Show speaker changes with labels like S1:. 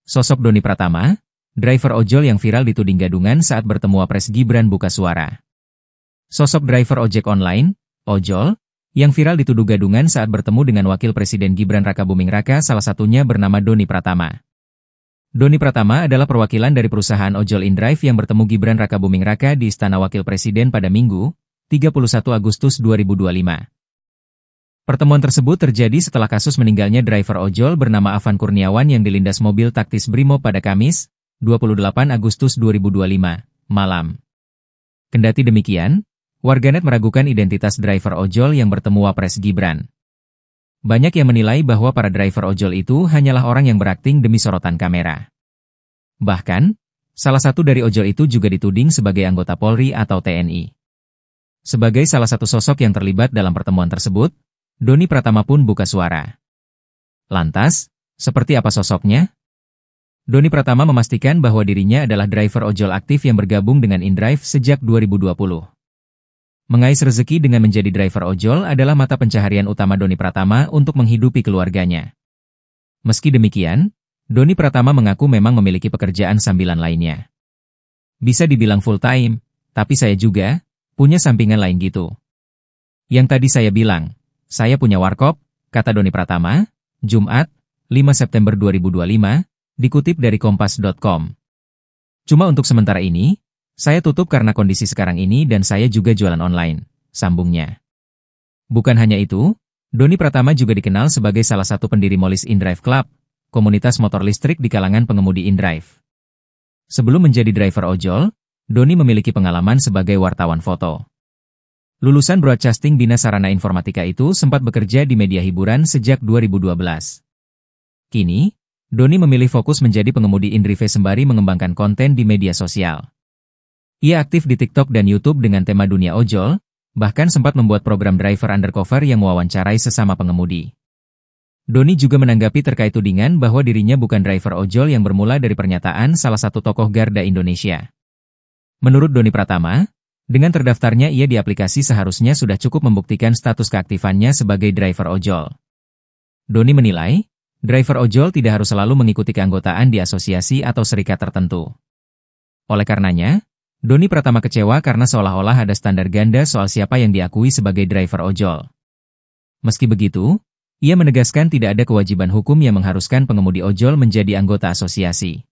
S1: Sosok Doni Pratama, driver ojol yang viral dituding gadungan saat bertemu Wapres Gibran buka suara. Sosok driver ojek online, ojol, yang viral dituduh gadungan saat bertemu dengan Wakil Presiden Gibran Rakabuming Raka, salah satunya bernama Doni Pratama. Doni Pratama adalah perwakilan dari perusahaan ojol InDrive yang bertemu Gibran Rakabuming Raka di Istana Wakil Presiden pada Minggu, 31 Agustus 2025. Pertemuan tersebut terjadi setelah kasus meninggalnya driver ojol bernama Afan Kurniawan yang dilindas mobil taktis Brimob pada Kamis, 28 Agustus 2025, malam. Kendati demikian, warganet meragukan identitas driver ojol yang bertemu Wapres Gibran. Banyak yang menilai bahwa para driver ojol itu hanyalah orang yang berakting demi sorotan kamera. Bahkan, salah satu dari ojol itu juga dituding sebagai anggota Polri atau TNI. Sebagai salah satu sosok yang terlibat dalam pertemuan tersebut, Doni Pratama pun buka suara. Lantas, seperti apa sosoknya? Doni Pratama memastikan bahwa dirinya adalah driver ojol aktif yang bergabung dengan InDrive sejak 2020. Mengais rezeki dengan menjadi driver ojol adalah mata pencaharian utama Doni Pratama untuk menghidupi keluarganya. Meski demikian, Doni Pratama mengaku memang memiliki pekerjaan sambilan lainnya. Bisa dibilang full time, tapi saya juga punya sampingan lain gitu. Yang tadi saya bilang, saya punya warkop, kata Doni Pratama, Jumat, 5 September 2025, dikutip dari kompas.com. Cuma untuk sementara ini, saya tutup karena kondisi sekarang ini dan saya juga jualan online, sambungnya. Bukan hanya itu, Doni Pratama juga dikenal sebagai salah satu pendiri Molis InDrive Club, komunitas motor listrik di kalangan pengemudi InDrive. Sebelum menjadi driver ojol, Doni memiliki pengalaman sebagai wartawan foto. Lulusan Broadcasting Bina Sarana Informatika itu sempat bekerja di media hiburan sejak 2012. Kini, Doni memilih fokus menjadi pengemudi InDrive sembari mengembangkan konten di media sosial. Ia aktif di TikTok dan YouTube dengan tema dunia ojol, bahkan sempat membuat program driver undercover yang mewawancarai sesama pengemudi. Doni juga menanggapi terkait tudingan bahwa dirinya bukan driver ojol yang bermula dari pernyataan salah satu tokoh Garda Indonesia. Menurut Doni Pratama, dengan terdaftarnya ia di aplikasi seharusnya sudah cukup membuktikan status keaktifannya sebagai driver ojol. Doni menilai, driver ojol tidak harus selalu mengikuti keanggotaan di asosiasi atau serikat tertentu. Oleh karenanya, Doni Pratama kecewa karena seolah-olah ada standar ganda soal siapa yang diakui sebagai driver ojol. Meski begitu, ia menegaskan tidak ada kewajiban hukum yang mengharuskan pengemudi ojol menjadi anggota asosiasi.